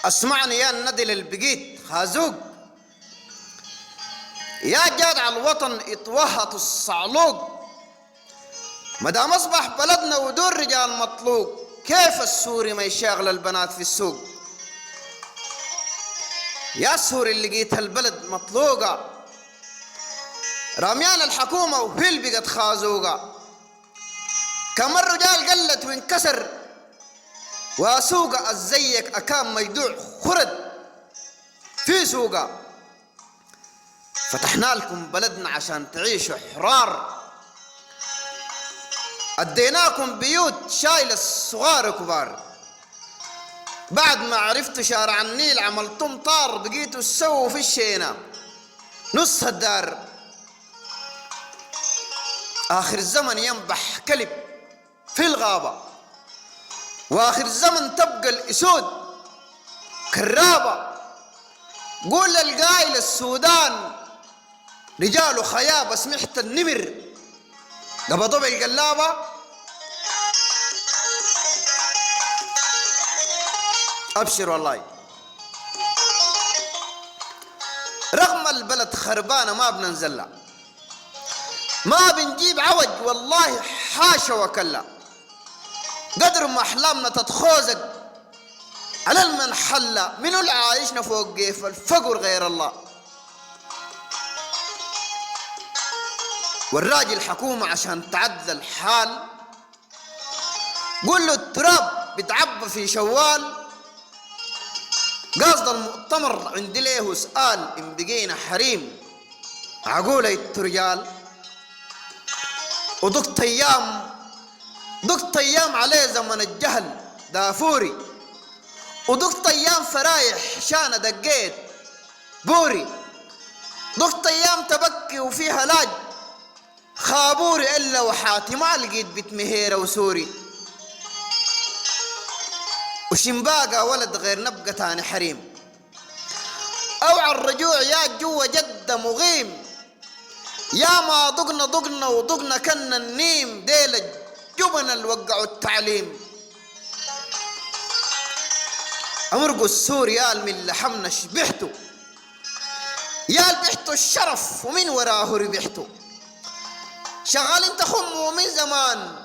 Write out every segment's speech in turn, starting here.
اسمعني يا الندل البقيت خازوق، يا جادع الوطن اتوهت الصعلوق. مدام اصبح بلدنا ودور رجال مطلوق، كيف السوري ما يشاغل البنات في السوق؟ يا السوري اللي لقيت البلد مطلوقة، راميان الحكومة وهي اللي بقت خازوقة. كم الرجال قلت وانكسر وسوقة الزيك أكام مجدوع خرد في سوقة. فتحنا لكم بلدنا عشان تعيشوا حرار، اديناكم بيوت شايل الصغار كبار. بعد ما عرفتوا شارع النيل عملتم طار، بقيتوا تسووا في الشينا نص الدار. آخر الزمن ينبح كلب في الغابة، وآخر الزمن تبقى الأسود كرابة. قول للقايل السودان رجاله خيابة، سمحت النمر قبضوا بالقلابة. أبشر والله، رغم البلد خربانة ما بننزلها، ما بنجيب عوج والله حاشا وكلا. قدر ما أحلامنا تتخوزق على المنحلة، منو اللي عايشنا فوق كيف الفقر غير الله؟ والراجل حكومة عشان تعدل الحال، قول له التراب بتعبى في شوال. قاصد المؤتمر عندي له سؤال، إن بقينا حريم عقولة الترجال. ودقت أيام عليه زمن الجهل دافوري، ودقت أيام فرايح شانة دقيت بوري. دقت أيام تبكي وفيها لاج خابوري، إلا وحاتي ما لقيت بيت مهيرة وسوري. وشمباقة ولد غير نبقى تاني حريم، اوعى الرجوع يا جوا جدة مغيم. يا ما ضقنا وضقنا كنا النيم، ديل الجبن اللي وقعوا التعليم. امرقوا السوري يا من لحمنا شبحتوا، يا البحتوا الشرف ومن وراه ربحتوا. شغالين تخموا من زمان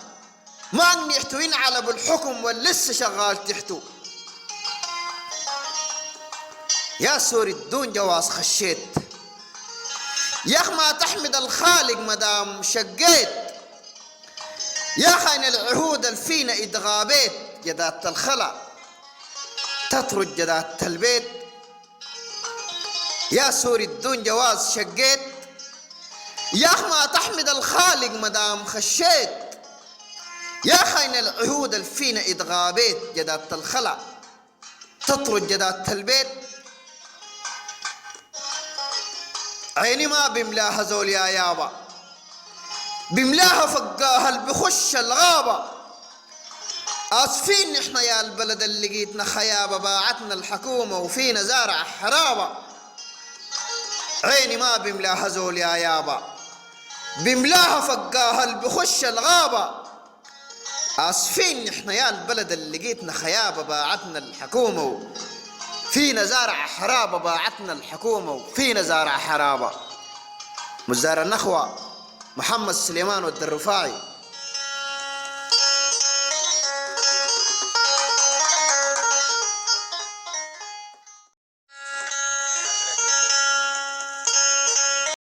ما نحتوا ينعلى بالحكم ولسه شغال تحتوا. يا سوري بدون جواز خشيت، يا اخ ما تحمد الخالق مدام شقيت. يا خاين العهود الفينا اتغابيت، جدات الخلا تطرد جدات البيت. يا سوري بدون جواز شقيت، يا اخ ما تحمد الخالق مدام خشيت. يا خاين العهود الفينا اتغابيت، جدات الخلا تطرد جدات البيت. عيني ما بملاها زول يا يابا، بملاها فقاها اللي بخش الغابة. آسفين نحنا يا البلد اللي لقيتنا خيابة، باعتنا الحكومة وفينا زارع حرابة. عيني ما بملاها زول يا يابا، بملاها فقاها اللي بخش الغابة. آسفين نحنا يا البلد اللي لقيتنا خيابة، باعتنا الحكومة فينا زارع حرابة. باعتنا الحكومة وفينا زارع حرابة. مزار النخوة محمد سليمان والدرفاعي.